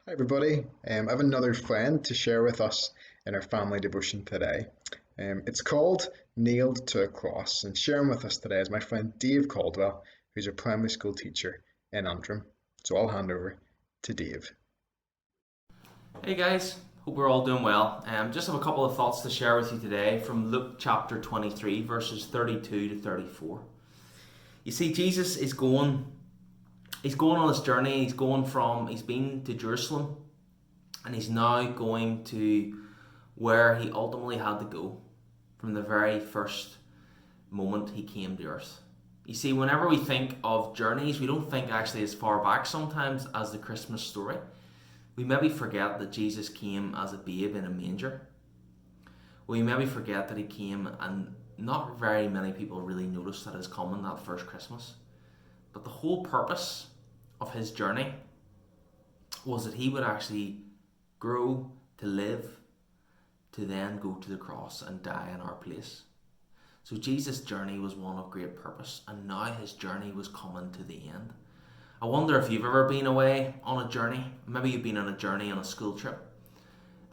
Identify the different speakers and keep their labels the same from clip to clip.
Speaker 1: Hi everybody. I have another friend to share with us in our family devotion today. It's called Nailed to a Cross, and sharing with us today is my friend Dave Caldwell, who's a primary school teacher in Antrim. So I'll hand over to Dave.
Speaker 2: Hey guys, hope we're all doing well. Just have a couple of thoughts to share with you today from Luke chapter 23, verses 32 to 34. You see, Jesus is he's going on his journey. He's been to Jerusalem, and he's now going to where he ultimately had to go from the very first moment he came to earth. You see, whenever we think of journeys, we don't think actually as far back sometimes as the Christmas story. We maybe forget that Jesus came as a babe in a manger. We maybe forget that he came and not very many people really noticed that his coming that first Christmas. But the whole purpose of his journey was that he would actually grow to live, to then go to the cross and die in our place. So Jesus' journey was one of great purpose, and now his journey was coming to the end. I wonder if you've ever been away on a journey. Maybe you've been on a journey on a school trip,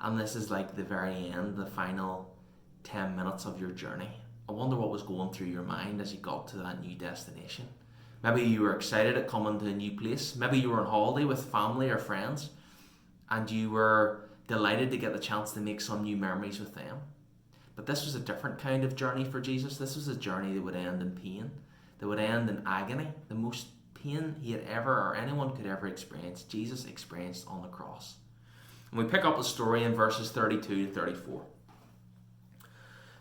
Speaker 2: and this is like the very end, the final 10 minutes of your journey. I wonder what was going through your mind as you got to that new destination. Maybe you were excited at coming to a new place. Maybe you were on holiday with family or friends, and you were delighted to get the chance to make some new memories with them. But this was a different kind of journey for Jesus. This was a journey that would end in pain, that would end in agony. The most pain he had ever, or anyone could ever experience, Jesus experienced on the cross. And we pick up the story in verses 32 to 34.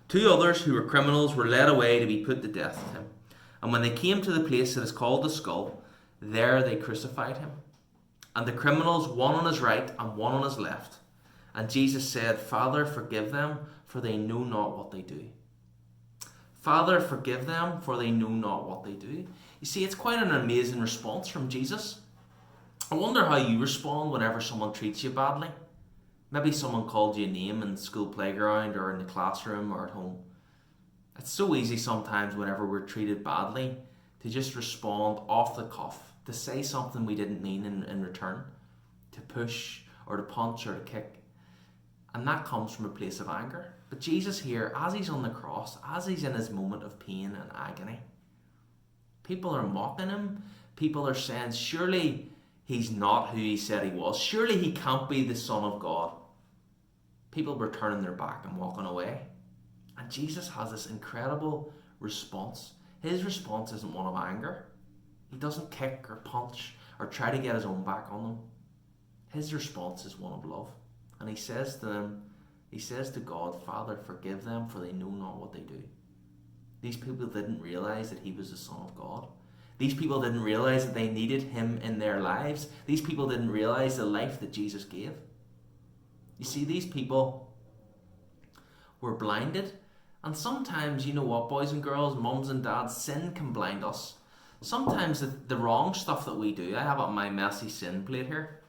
Speaker 2: Two others who were criminals were led away to be put to death with him. And when they came to the place that is called the skull, there they crucified him. And the criminals, one on his right and one on his left. And Jesus said, Father, forgive them, for they know not what they do. Father, forgive them, for they know not what they do. You see, it's quite an amazing response from Jesus. I wonder how you respond whenever someone treats you badly. Maybe someone called you a name in the school playground or in the classroom or at home. It's so easy sometimes whenever we're treated badly to just respond off the cuff, to say something we didn't mean in return, to push or to punch or to kick. And that comes from a place of anger. But Jesus here, as he's on the cross, as he's in his moment of pain and agony, people are mocking him. People are saying, surely he's not who he said he was. Surely he can't be the Son of God. People were turning their back and walking away. And Jesus has this incredible response. His response isn't one of anger. He doesn't kick or punch or try to get his own back on them. His response is one of love. And he says to them, he says to God, Father, forgive them, for they know not what they do. These people didn't realize that he was the Son of God. These people didn't realize that they needed him in their lives. These people didn't realize the life that Jesus gave. You see, these people were blinded. And sometimes, you know what, boys and girls, mums and dads, sin can blind us. Sometimes the wrong stuff that we do, I have on my messy sin plate here.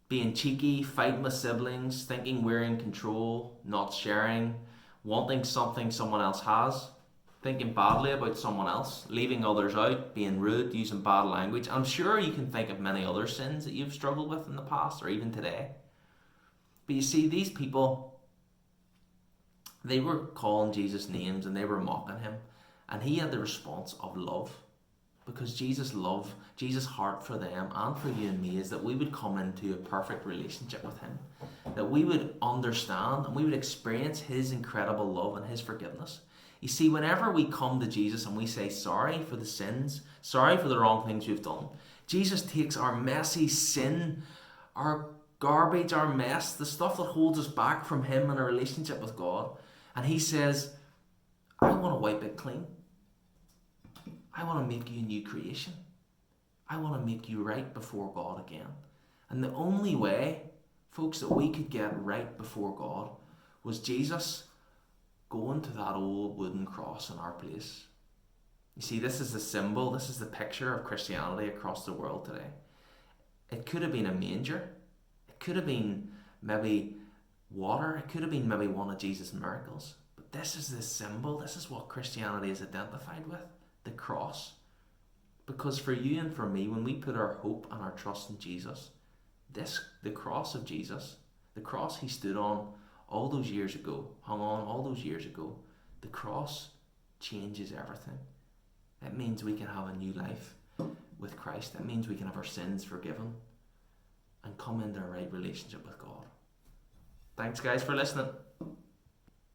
Speaker 2: Being cheeky, fighting with siblings, thinking we're in control, not sharing, wanting something someone else has, thinking badly about someone else, leaving others out, being rude, using bad language. I'm sure you can think of many other sins that you've struggled with in the past or even today. But you see, these people, they were calling Jesus names and they were mocking him. And he had the response of love. Because Jesus' love, Jesus' heart for them and for you and me is that we would come into a perfect relationship with him. That we would understand and we would experience his incredible love and his forgiveness. You see, whenever we come to Jesus and we say sorry for the sins, sorry for the wrong things we've done, Jesus takes our messy sin, our garbage, our mess, the stuff that holds us back from him and a relationship with God, and he says, I want to wipe it clean. I want to make you a new creation. I want to make you right before God again. And the only way, folks, that we could get right before God was Jesus going to that old wooden cross in our place. You see, this is the symbol, this is the picture of Christianity across the world today. It could have been a manger. It could have been maybe water. It could have been maybe one of Jesus' miracles. But this is the symbol. This is what Christianity is identified with. The cross. Because for you and for me, when we put our hope and our trust in Jesus, the cross of Jesus, the cross he stood on all those years ago, hung on all those years ago, the cross changes everything. It means we can have a new life with Christ. It means we can have our sins forgiven and come into a right relationship with God. Thanks, guys, for listening.